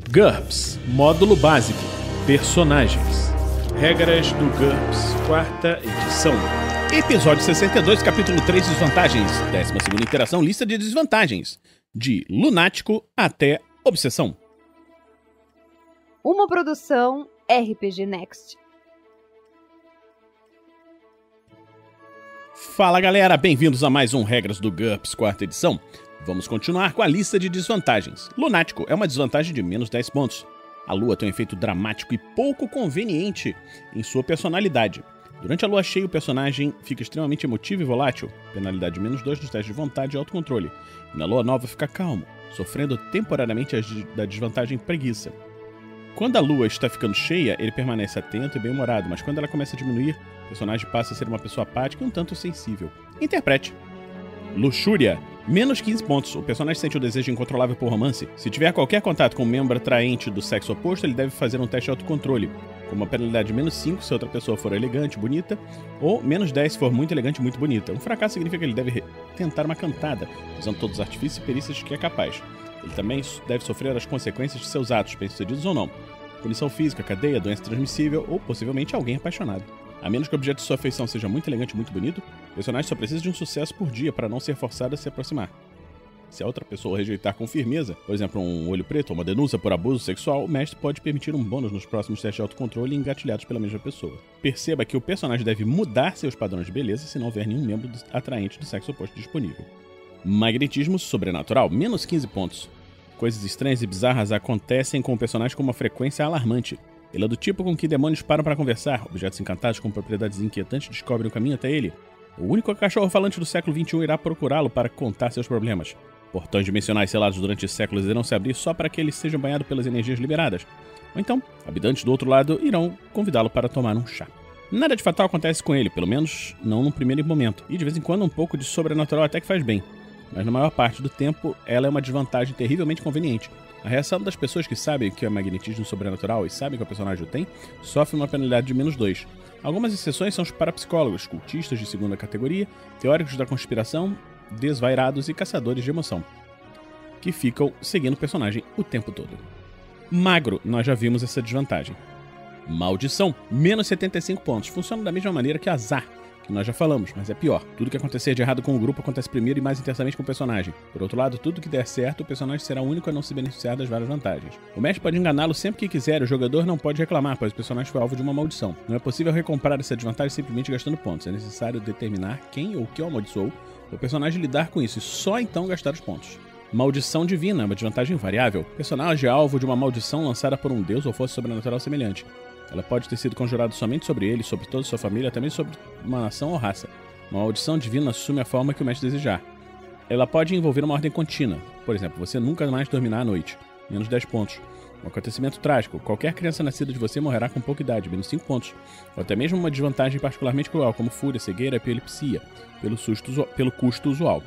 GURPS Módulo Básico Personagens. Regras do GURPS, 4ª edição. Episódio 62, capítulo 3, Desvantagens. 12ª interação, lista de desvantagens. De lunático até obsessão. Uma produção RPG Next. Fala galera, bem-vindos a mais um Regras do GURPS, 4ª edição. Vamos continuar com a lista de desvantagens. Lunático é uma desvantagem de menos 10 pontos. A lua tem um efeito dramático e pouco conveniente em sua personalidade. Durante a lua cheia, o personagem fica extremamente emotivo e volátil, penalidade menos 2 nos testes de vontade e autocontrole. E na lua nova fica calmo, sofrendo temporariamente da desvantagem preguiça. Quando a lua está ficando cheia, ele permanece atento e bem-humorado, mas quando ela começa a diminuir, o personagem passa a ser uma pessoa apática e um tanto sensível. Interprete. Luxúria. Menos 15 pontos. O personagem sente o desejo incontrolável por romance. Se tiver qualquer contato com um membro atraente do sexo oposto, ele deve fazer um teste de autocontrole, com uma penalidade de menos 5 se outra pessoa for elegante, bonita, ou menos 10 se for muito elegante e muito bonita. Um fracasso significa que ele deve tentar uma cantada, usando todos os artifícios e perícias que é capaz. Ele também deve sofrer as consequências de seus atos, bem-sucedidos ou não. Punição física, cadeia, doença transmissível ou possivelmente alguém apaixonado. A menos que o objeto de sua afeição seja muito elegante e muito bonito, o personagem só precisa de um sucesso por dia para não ser forçado a se aproximar. Se a outra pessoa rejeitar com firmeza, por exemplo, um olho preto ou uma denúncia por abuso sexual, o mestre pode permitir um bônus nos próximos testes de autocontrole engatilhados pela mesma pessoa. Perceba que o personagem deve mudar seus padrões de beleza se não houver nenhum membro atraente do sexo oposto disponível. Magnetismo sobrenatural, menos 15 pontos. Coisas estranhas e bizarras acontecem com o personagem com uma frequência alarmante. Ele é do tipo com que demônios param para conversar, objetos encantados com propriedades inquietantes descobrem o caminho até ele. O único cachorro falante do século XXI irá procurá-lo para contar seus problemas. Portões dimensionais selados durante séculos irão se abrir só para que ele seja banhado pelas energias liberadas. Ou então, habitantes do outro lado irão convidá-lo para tomar um chá. Nada de fatal acontece com ele, pelo menos não no primeiro momento, e de vez em quando um pouco de sobrenatural até que faz bem. Mas na maior parte do tempo, ela é uma desvantagem terrivelmente conveniente. A reação das pessoas que sabem que é magnetismo sobrenatural e sabem que o personagem o tem, sofre uma penalidade de menos 2. Algumas exceções são os parapsicólogos, cultistas de segunda categoria, teóricos da conspiração, desvairados e caçadores de emoção, que ficam seguindo o personagem o tempo todo. Magro, nós já vimos essa desvantagem. Maldição, menos 75 pontos. Funciona da mesma maneira que azar, que nós já falamos, mas é pior. Tudo que acontecer de errado com o grupo acontece primeiro e mais intensamente com o personagem. Por outro lado, tudo que der certo, o personagem será o único a não se beneficiar das várias vantagens. O mestre pode enganá-lo sempre que quiser, o jogador não pode reclamar, pois o personagem foi alvo de uma maldição. Não é possível recomprar essa desvantagem simplesmente gastando pontos. É necessário determinar quem ou o que o amaldiçoou, o personagem lidar com isso e só então gastar os pontos. Maldição divina, uma desvantagem variável. O personagem é alvo de uma maldição lançada por um deus ou força sobrenatural semelhante. Ela pode ter sido conjurada somente sobre ele, sobre toda a sua família, até mesmo sobre uma nação ou raça. Uma maldição divina assume a forma que o mestre desejar. Ela pode envolver uma ordem contínua. Por exemplo, você nunca mais dormirá à noite. Menos 10 pontos. Um acontecimento trágico. Qualquer criança nascida de você morrerá com pouca idade. Menos 5 pontos. Ou até mesmo uma desvantagem particularmente cruel, como fúria, cegueira, epilepsia, pelo custo usual.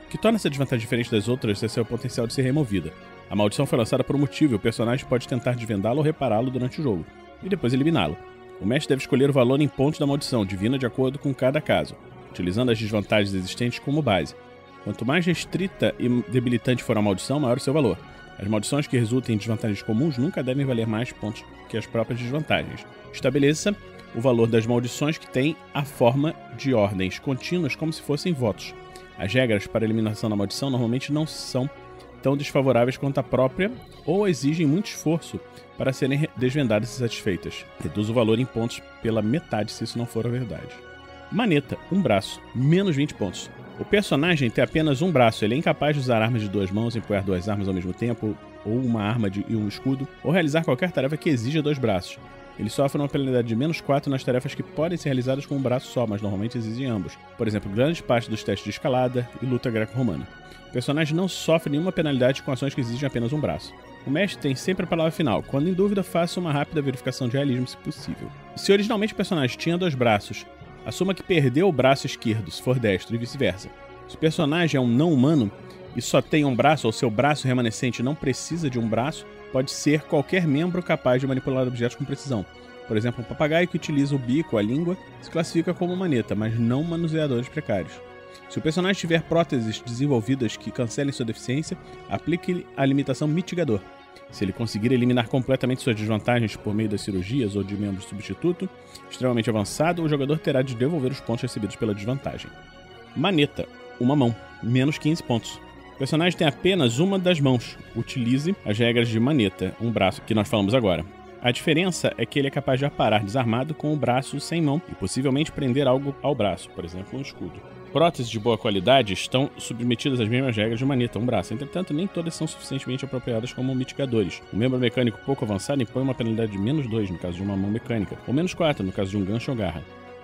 O que torna essa desvantagem diferente das outras é seu potencial de ser removida. A maldição foi lançada por um motivo e o personagem pode tentar desvendá-lo ou repará-lo durante o jogo, e depois eliminá-lo. O mestre deve escolher o valor em pontos da maldição divina de acordo com cada caso, utilizando as desvantagens existentes como base. Quanto mais restrita e debilitante for a maldição, maior o seu valor. As maldições que resultem em desvantagens comuns nunca devem valer mais pontos que as próprias desvantagens. Estabeleça o valor das maldições que têm a forma de ordens contínuas como se fossem votos. As regras para a eliminação da maldição normalmente não são tão desfavoráveis quanto a própria ou exigem muito esforço para serem desvendadas e satisfeitas. Reduz o valor em pontos pela metade se isso não for a verdade. Maneta, um braço, menos 20 pontos. O personagem tem apenas um braço, ele é incapaz de usar armas de duas mãos, empunhar duas armas ao mesmo tempo, ou uma arma e um escudo, ou realizar qualquer tarefa que exija dois braços. Ele sofre uma penalidade de menos 4 nas tarefas que podem ser realizadas com um braço só, mas normalmente exigem ambos. Por exemplo, grande parte dos testes de escalada e luta greco-romana. O personagem não sofre nenhuma penalidade com ações que exigem apenas um braço. O mestre tem sempre a palavra final. Quando em dúvida, faça uma rápida verificação de realismo, se possível. Se originalmente o personagem tinha dois braços, assuma que perdeu o braço esquerdo, se for destro, e vice-versa. Se o personagem é um não-humano e só tem um braço, ou seu braço remanescente não precisa de um braço, pode ser qualquer membro capaz de manipular objetos com precisão. Por exemplo, um papagaio que utiliza o bico ou a língua se classifica como maneta, mas não manuseadores precários. Se o personagem tiver próteses desenvolvidas que cancelem sua deficiência, aplique a limitação mitigador. Se ele conseguir eliminar completamente suas desvantagens por meio das cirurgias ou de membro substituto extremamente avançado, o jogador terá de devolver os pontos recebidos pela desvantagem. Maneta, uma mão, menos 15 pontos. O personagem tem apenas uma das mãos. Utilize as regras de maneta, um braço, que nós falamos agora. A diferença é que ele é capaz de aparar desarmado com o braço sem mão e possivelmente prender algo ao braço, por exemplo, um escudo. Próteses de boa qualidade estão submetidas às mesmas regras de maneta, um braço. Entretanto, nem todas são suficientemente apropriadas como mitigadores. Um membro mecânico pouco avançado impõe uma penalidade de menos 2 no caso de uma mão mecânica, ou menos 4 no caso de um gancho ou garra.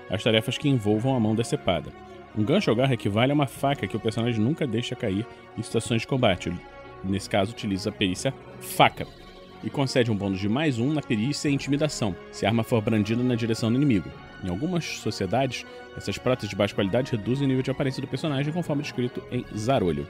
As tarefas que envolvam a mão decepada. Um gancho ou garra equivale a uma faca que o personagem nunca deixa cair em situações de combate. Nesse caso, utiliza a perícia faca e concede um bônus de mais 1 na perícia e intimidação, se a arma for brandida na direção do inimigo. Em algumas sociedades, essas próteses de baixa qualidade reduzem o nível de aparência do personagem, conforme descrito em Zarolho.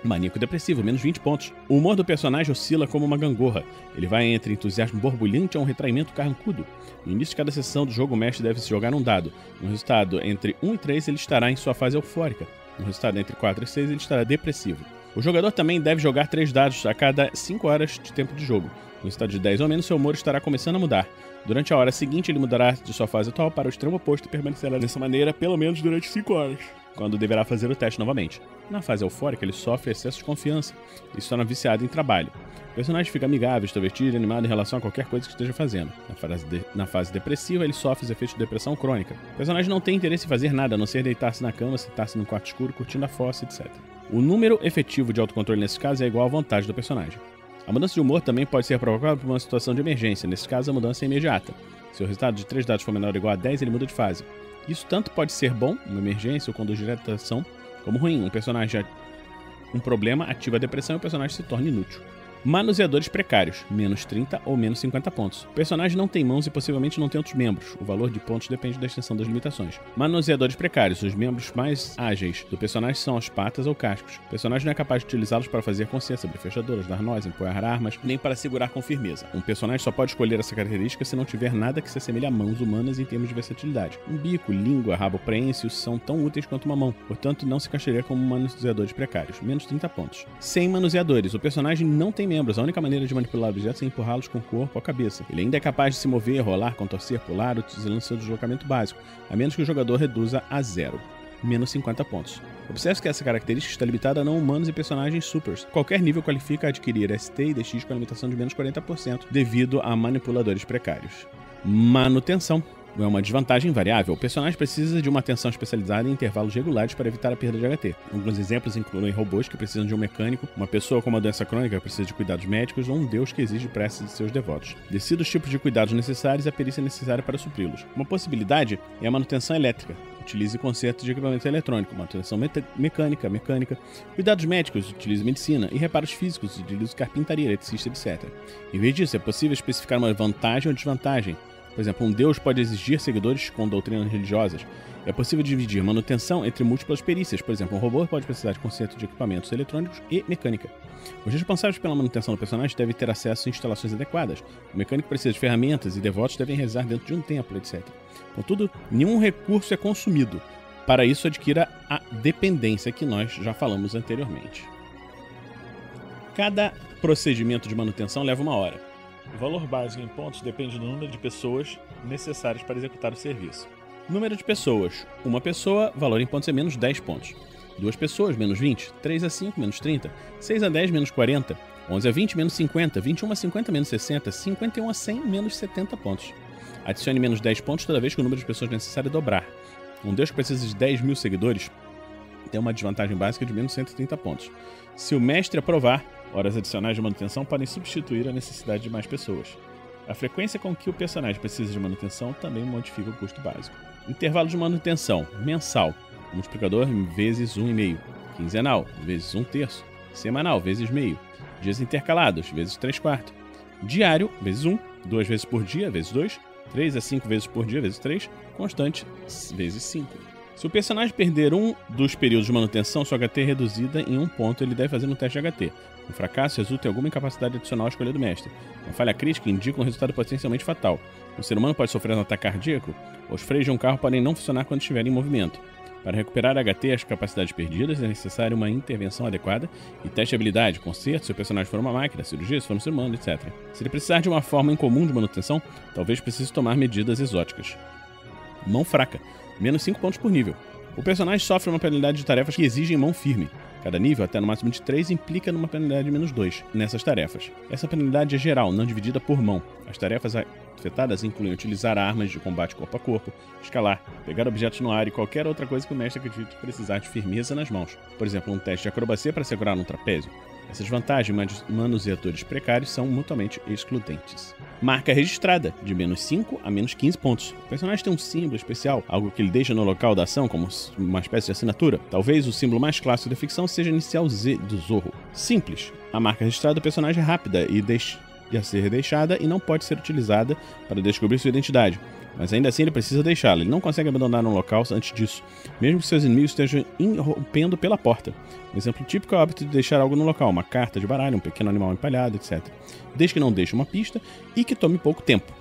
Maníaco depressivo, menos 20 pontos. O humor do personagem oscila como uma gangorra. Ele vai entre entusiasmo borbulhante a um retraimento carrancudo. No início de cada sessão do jogo, o mestre deve se jogar um dado. No resultado entre 1 e 3, ele estará em sua fase eufórica. No resultado entre 4 e 6, ele estará depressivo. O jogador também deve jogar 3 dados a cada 5 horas de tempo de jogo. No estado de 10 ou menos, seu humor estará começando a mudar. Durante a hora seguinte, ele mudará de sua fase atual para o extremo oposto e permanecerá dessa maneira pelo menos durante 5 horas, quando deverá fazer o teste novamente. Na fase eufórica, ele sofre excesso de confiança e se torna viciado em trabalho. O personagem fica amigável, extrovertido e animado em relação a qualquer coisa que esteja fazendo. Na fase depressiva, ele sofre os efeitos de depressão crônica. O personagem não tem interesse em fazer nada, a não ser deitar-se na cama, sentar-se num quarto escuro, curtindo a fossa, etc. O número efetivo de autocontrole nesse caso é igual à vontade do personagem. A mudança de humor também pode ser provocada por uma situação de emergência. Nesse caso, a mudança é imediata. Se o resultado de 3 dados for menor ou igual a 10, ele muda de fase. Isso tanto pode ser bom, uma emergência ou conduz direto à ação, como ruim. Um problema ativa a depressão e o personagem se torna inútil. Manuseadores precários, menos 30 ou menos 50 pontos. O personagem não tem mãos e possivelmente não tem outros membros. O valor de pontos depende da extensão das limitações. Manuseadores precários. Os membros mais ágeis do personagem são as patas ou cascos. O personagem não é capaz de utilizá-los para fazer consciência, abrir fechaduras, dar nós, empunhar armas, nem para segurar com firmeza. Um personagem só pode escolher essa característica se não tiver nada que se assemelhe a mãos humanas em termos de versatilidade. Um bico, língua, rabo preensios são tão úteis quanto uma mão, portanto não se encaixaria como manuseadores precários. Menos 30 pontos. Sem manuseadores. O personagem não tem membros. A única maneira de manipular objetos é empurrá-los com o corpo ou a cabeça. Ele ainda é capaz de se mover, rolar, contorcer, pular, utilizando seu deslocamento básico, a menos que o jogador reduza a 0. Menos 50 pontos. Observe que essa característica está limitada a não humanos e personagens supers. Qualquer nível qualifica a adquirir ST e DX com a limitação de menos 40% devido a manipuladores precários. Manutenção. É uma desvantagem variável. O personagem precisa de uma atenção especializada em intervalos regulares para evitar a perda de HT. Alguns exemplos incluem robôs que precisam de um mecânico, uma pessoa com uma doença crônica que precisa de cuidados médicos ou um deus que exige preces de seus devotos. Decida os tipos de cuidados necessários e a perícia necessária para supri-los. Uma possibilidade é a manutenção elétrica. Utilize consertos de equipamento eletrônico, manutenção mecânica, cuidados médicos, utilize medicina e reparos físicos, utilize carpintaria, eletricista, etc. Em vez disso, é possível especificar uma vantagem ou desvantagem. Por exemplo, um deus pode exigir seguidores com doutrinas religiosas. É possível dividir manutenção entre múltiplas perícias. Por exemplo, um robô pode precisar de conserto de equipamentos eletrônicos e mecânica. Os responsáveis pela manutenção do personagem devem ter acesso a instalações adequadas. O mecânico precisa de ferramentas e devotos devem rezar dentro de um templo, etc. Contudo, nenhum recurso é consumido. Para isso, adquira a dependência que nós já falamos anteriormente. Cada procedimento de manutenção leva 1 hora. O valor básico em pontos depende do número de pessoas necessárias para executar o serviço. Número de pessoas. 1 pessoa, valor em pontos é menos 10 pontos. 2 pessoas, menos 20. 3 a 5, menos 30. 6 a 10, menos 40. 11 a 20, menos 50. 21 a 50, menos 60. 51 a 100, menos 70 pontos. Adicione menos 10 pontos toda vez que o número de pessoas necessário dobrar. Um deus que precisa de 10 mil seguidores tem uma desvantagem básica de menos 130 pontos. Se o mestre aprovar, horas adicionais de manutenção podem substituir a necessidade de mais pessoas. A frequência com que o personagem precisa de manutenção também modifica o custo básico. Intervalo de manutenção. Mensal. Multiplicador vezes 1,5. Quinzenal, vezes 1/3. Semanal, vezes meio. Dias intercalados, vezes 3/4. Diário, vezes 1. 2 vezes por dia, vezes 2. 3 a 5 vezes por dia, vezes 3. Constante, vezes 5. Se o personagem perder um dos períodos de manutenção, sua HT é reduzida em 1 ponto e ele deve fazer um teste de HT. Um fracasso resulta em alguma incapacidade adicional à escolha do mestre. Uma falha crítica indica um resultado potencialmente fatal. Um ser humano pode sofrer um ataque cardíaco, ou os freios de um carro podem não funcionar quando estiver em movimento. Para recuperar HT e as capacidades perdidas, é necessária uma intervenção adequada e teste de habilidade, conserto se o personagem for uma máquina, cirurgia se for um ser humano, etc. Se ele precisar de uma forma incomum de manutenção, talvez precise tomar medidas exóticas. Mão fraca, menos 5 pontos por nível. O personagem sofre uma penalidade de tarefas que exigem mão firme. Cada nível, até no máximo de 3, implica numa penalidade de menos 2 nessas tarefas. Essa penalidade é geral, não dividida por mão. As tarefas afetadas incluem utilizar armas de combate corpo a corpo, escalar, pegar objetos no ar e qualquer outra coisa que o mestre acredite precisar de firmeza nas mãos. Por exemplo, um teste de acrobacia para segurar um trapézio. Essas vantagens e manuseadores precários são mutuamente excludentes. Marca registrada, de menos 5 a menos 15 pontos. O personagem tem um símbolo especial, algo que ele deixa no local da ação como uma espécie de assinatura. Talvez o símbolo mais clássico da ficção seja a inicial Z do Zorro. Simples. A marca registrada do personagem é rápida e a ser deixada e não pode ser utilizada para descobrir sua identidade. Mas ainda assim ele precisa deixá-la. Ele não consegue abandonar um local antes disso, mesmo que seus inimigos estejam irrompendo pela porta. Um exemplo típico é o hábito de deixar algo no local, uma carta de baralho, um pequeno animal empalhado, etc. Desde que não deixe uma pista e que tome pouco tempo.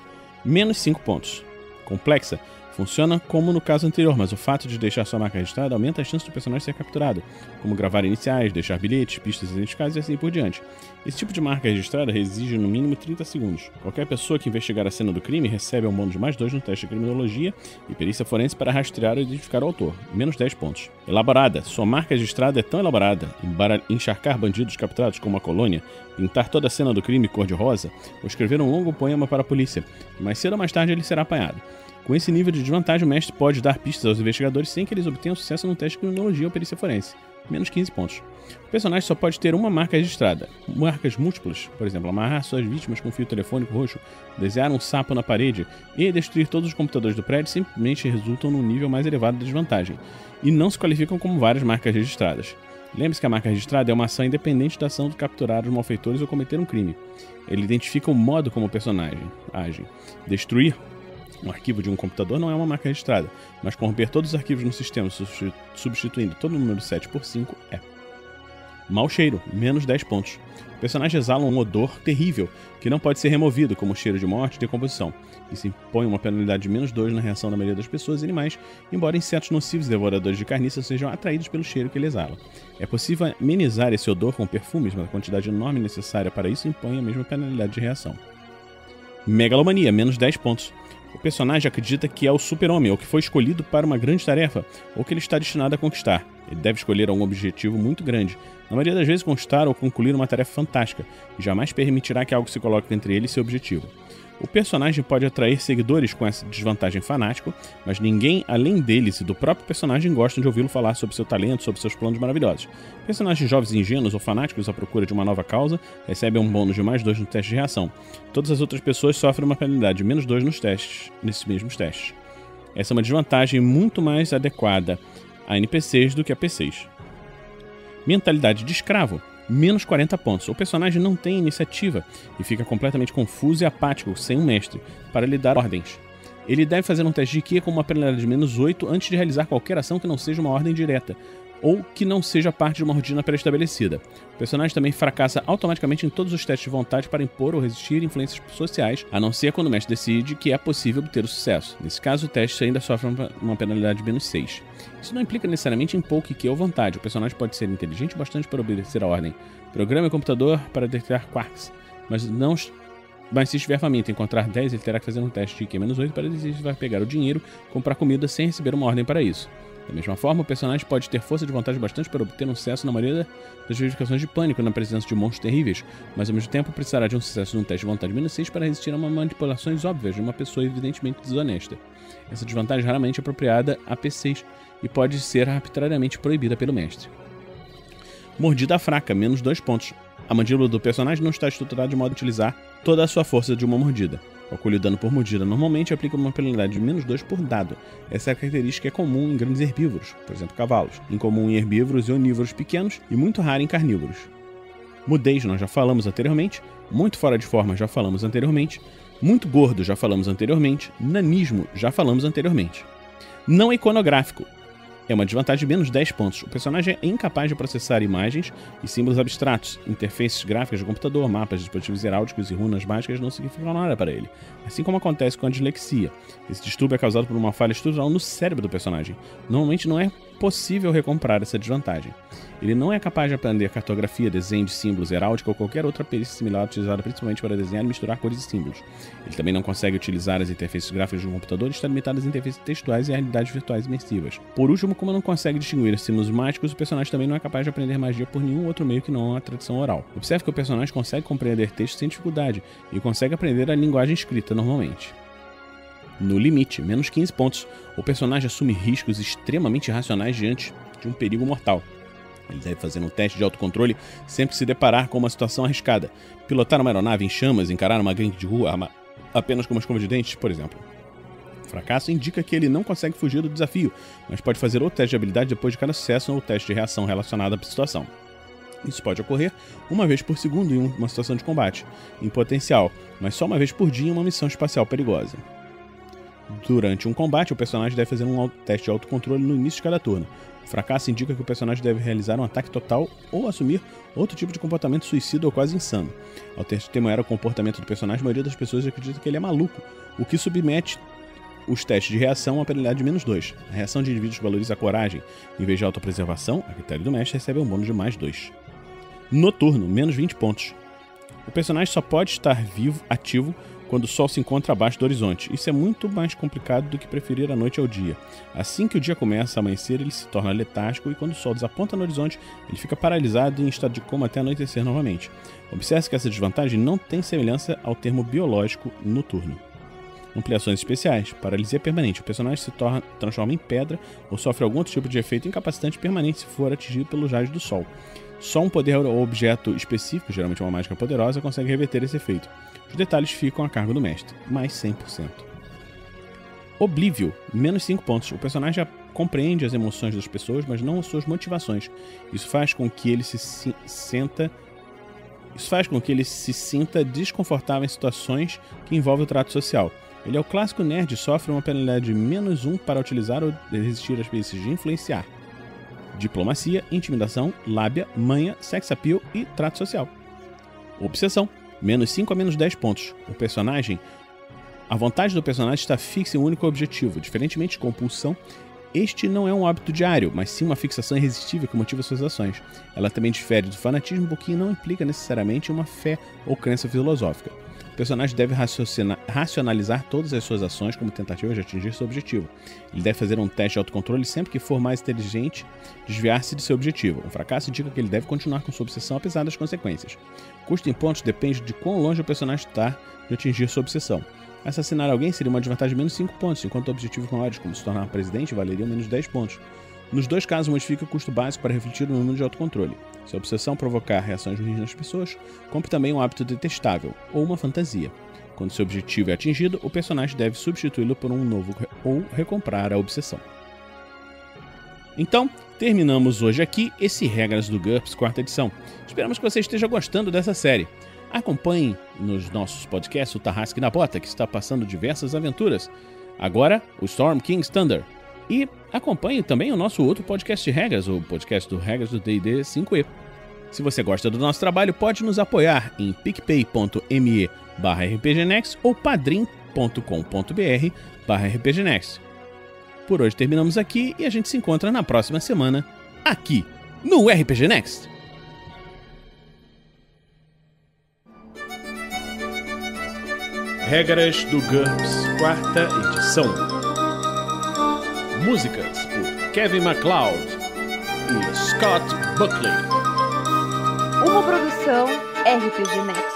Menos 5 pontos. Complexa. Funciona como no caso anterior, mas o fato de deixar sua marca registrada aumenta a chance do personagem ser capturado, como gravar iniciais, deixar bilhetes, pistas identificadas e assim por diante. Esse tipo de marca registrada exige no mínimo 30 segundos. Qualquer pessoa que investigar a cena do crime recebe um bônus de mais 2 no teste de criminologia e perícia forense para rastrear e identificar o autor, menos 10 pontos. Elaborada. Sua marca registrada é tão elaborada, encharcar bandidos capturados com uma colônia, pintar toda a cena do crime cor-de-rosa ou escrever um longo poema para a polícia, que mais cedo ou mais tarde ele será apanhado. Com esse nível de desvantagem, o mestre pode dar pistas aos investigadores sem que eles obtenham sucesso no teste de criminologia ou perícia forense. Menos 15 pontos. O personagem só pode ter uma marca registrada. Marcas múltiplas, por exemplo, amarrar suas vítimas com fio telefônico roxo, desenhar um sapo na parede e destruir todos os computadores do prédio simplesmente resultam num nível mais elevado de desvantagem, e não se qualificam como várias marcas registradas. Lembre-se que a marca registrada é uma ação independente da ação de capturar os malfeitores ou cometer um crime. Ele identifica o modo como o personagem age. Destruir um arquivo de um computador não é uma marca registrada, mas corromper todos os arquivos no sistema substituindo todo o número 7 por 5 é. Mau cheiro, menos 10 pontos. O personagem exala um odor terrível que não pode ser removido, como cheiro de morte e decomposição. Isso impõe uma penalidade de menos 2 na reação da maioria das pessoas e animais, embora insetos nocivos e devoradores de carniças sejam atraídos pelo cheiro que ele exala. É possível amenizar esse odor com perfumes, mas a quantidade enorme necessária para isso impõe a mesma penalidade de reação. Megalomania, menos 10 pontos. O personagem acredita que é o super-homem, ou que foi escolhido para uma grande tarefa, ou que ele está destinado a conquistar. Ele deve escolher algum objetivo muito grande, na maioria das vezes conquistar ou concluir uma tarefa fantástica, e jamais permitirá que algo se coloque entre ele e seu objetivo. O personagem pode atrair seguidores com essa desvantagem fanático, mas ninguém além deles e do próprio personagem gosta de ouvi-lo falar sobre seu talento, sobre seus planos maravilhosos. Personagens jovens ingênuos ou fanáticos à procura de uma nova causa recebem um bônus de mais 2 no teste de reação. Todas as outras pessoas sofrem uma penalidade de menos 2 nesses mesmos testes. Essa é uma desvantagem muito mais adequada a NPCs do que a PCs. Mentalidade de escravo. Menos 40 pontos. O personagem não tem iniciativa e fica completamente confuso e apático, sem um mestre, para lhe dar ordens. Ele deve fazer um teste de Ki com uma penalidade de menos 8 antes de realizar qualquer ação que não seja uma ordem direta, ou que não seja parte de uma rotina pré-estabelecida. O personagem também fracassa automaticamente em todos os testes de vontade para impor ou resistir influências sociais, a não ser quando o mestre decide que é possível obter o sucesso. Nesse caso, o teste ainda sofre uma penalidade de menos 6. Isso não implica necessariamente impor o Ki ou vontade. O personagem pode ser inteligente bastante para obedecer a ordem. Programe o computador para detectar quarks, mas se estiver faminto e encontrar 10, ele terá que fazer um teste de Ki menos 8 para decidir se vai pegar o dinheiro, comprar comida sem receber uma ordem para isso. Da mesma forma, o personagem pode ter força de vontade bastante para obter um sucesso na maioria das verificações de pânico na presença de monstros terríveis, mas ao mesmo tempo precisará de um sucesso num teste de vontade menos 6 para resistir a manipulações óbvias de uma pessoa evidentemente desonesta. Essa desvantagem raramente é apropriada a PCs e pode ser arbitrariamente proibida pelo mestre. Mordida fraca, menos 2 pontos. A mandíbula do personagem não está estruturada de modo a utilizar toda a sua força de uma mordida. Calcule o dano por mordida normalmente aplica uma penalidade de menos 2 por dado. Essa característica é comum em grandes herbívoros, por exemplo cavalos, incomum em herbívoros e onívoros pequenos e muito rara em carnívoros. Mudez nós já falamos anteriormente, muito fora de forma já falamos anteriormente, muito gordo já falamos anteriormente, nanismo já falamos anteriormente. Não iconográfico. É uma desvantagem de menos 10 pontos. O personagem é incapaz de processar imagens e símbolos abstratos. Interfaces gráficas de computador, mapas, dispositivos heráldicos e runas mágicas não significam nada para ele. Assim como acontece com a dislexia. Esse distúrbio é causado por uma falha estrutural no cérebro do personagem. Normalmente não é possível recomprar essa desvantagem. Ele não é capaz de aprender cartografia, desenho de símbolos, heráldica ou qualquer outra perícia similar utilizada principalmente para desenhar e misturar cores e símbolos. Ele também não consegue utilizar as interfaces gráficas de um computador e está limitado às interfaces textuais e realidades virtuais imersivas. Por último, como não consegue distinguir símbolos mágicos, o personagem também não é capaz de aprender magia por nenhum outro meio que não a tradição oral. Observe que o personagem consegue compreender texto sem dificuldade e consegue aprender a linguagem escrita normalmente. No limite, menos 15 pontos, o personagem assume riscos extremamente irracionais diante de um perigo mortal. Ele deve fazer um teste de autocontrole sempre que se deparar com uma situação arriscada. Pilotar uma aeronave em chamas, encarar uma gangue de rua apenas com uma escova de dentes, por exemplo. O fracasso indica que ele não consegue fugir do desafio, mas pode fazer outro teste de habilidade depois de cada sucesso ou teste de reação relacionado à situação. Isso pode ocorrer uma vez por segundo em uma situação de combate, em potencial, mas só uma vez por dia em uma missão espacial perigosa. Durante um combate, o personagem deve fazer um teste de autocontrole no início de cada turno. O fracasso indica que o personagem deve realizar um ataque total ou assumir outro tipo de comportamento suicida ou quase insano. Ao testemunhar o comportamento do personagem, a maioria das pessoas acredita que ele é maluco, o que submete os testes de reação a uma penalidade de menos 2. A reação de indivíduos que valoriza a coragem, em vez de autopreservação, a critério do mestre, recebe um bônus de mais 2. Noturno, menos 20 pontos. O personagem só pode estar ativo quando o sol se encontra abaixo do horizonte. Isso é muito mais complicado do que preferir a noite ao dia. Assim que o dia começa a amanhecer, ele se torna letárgico e quando o sol desaponta no horizonte, ele fica paralisado e em estado de coma até anoitecer novamente. Observe que essa desvantagem não tem semelhança ao termo biológico noturno. Ampliações especiais. Paralisia permanente. O personagem se transforma em pedra ou sofre algum outro tipo de efeito incapacitante permanente se for atingido pelos raios do sol. Só um poder ou objeto específico, geralmente uma mágica poderosa, consegue reverter esse efeito. Os detalhes ficam a cargo do mestre, mais 100%. Oblívio, menos 5 pontos. O personagem compreende as emoções das pessoas, mas não as suas motivações. Isso faz com que ele se sinta desconfortável em situações que envolvem o trato social. Ele é o clássico nerd e sofre uma penalidade de menos 1 para utilizar ou resistir às perícias de influenciar. Diplomacia, intimidação, lábia, manha, sex appeal e trato social. Obsessão, menos 5 a menos 10 pontos. A vontade do personagem está fixa em um único objetivo. Diferentemente de compulsão, este não é um hábito diário, mas sim uma fixação irresistível que motiva suas ações. Ela também difere do fanatismo porque não implica necessariamente uma fé ou crença filosófica. O personagem deve racionalizar todas as suas ações como tentativa de atingir seu objetivo. Ele deve fazer um teste de autocontrole sempre que for mais inteligente desviar-se de seu objetivo. Um fracasso indica que ele deve continuar com sua obsessão apesar das consequências. O custo em pontos depende de quão longe o personagem está de atingir sua obsessão. Assassinar alguém seria uma desvantagem de menos 5 pontos, enquanto objetivos maiores, como se tornar presidente, valeriam menos 10 pontos. Nos dois casos, modifica o custo básico para refletir no número de autocontrole. Se a obsessão provocar reações ruins nas pessoas, compre também um hábito detestável, ou uma fantasia. Quando seu objetivo é atingido, o personagem deve substituí-lo por um novo ou recomprar a obsessão. Então, terminamos hoje aqui esse Regras do GURPS 4ª edição. Esperamos que você esteja gostando dessa série. Acompanhe nos nossos podcasts o Tarrasque na Bota, que está passando diversas aventuras. Agora, o Storm King's Thunder. E acompanhe também o nosso outro podcast de regras, o podcast do Regras do D&D 5e. Se você gosta do nosso trabalho, pode nos apoiar em picpay.me/rpgnext ou padrim.com.br/rpgnext. Por hoje terminamos aqui e a gente se encontra na próxima semana, aqui no RPG Next. Regras do GURPS 4ª edição. Músicas por Kevin MacLeod e Scott Buckley. Uma produção RPG Next.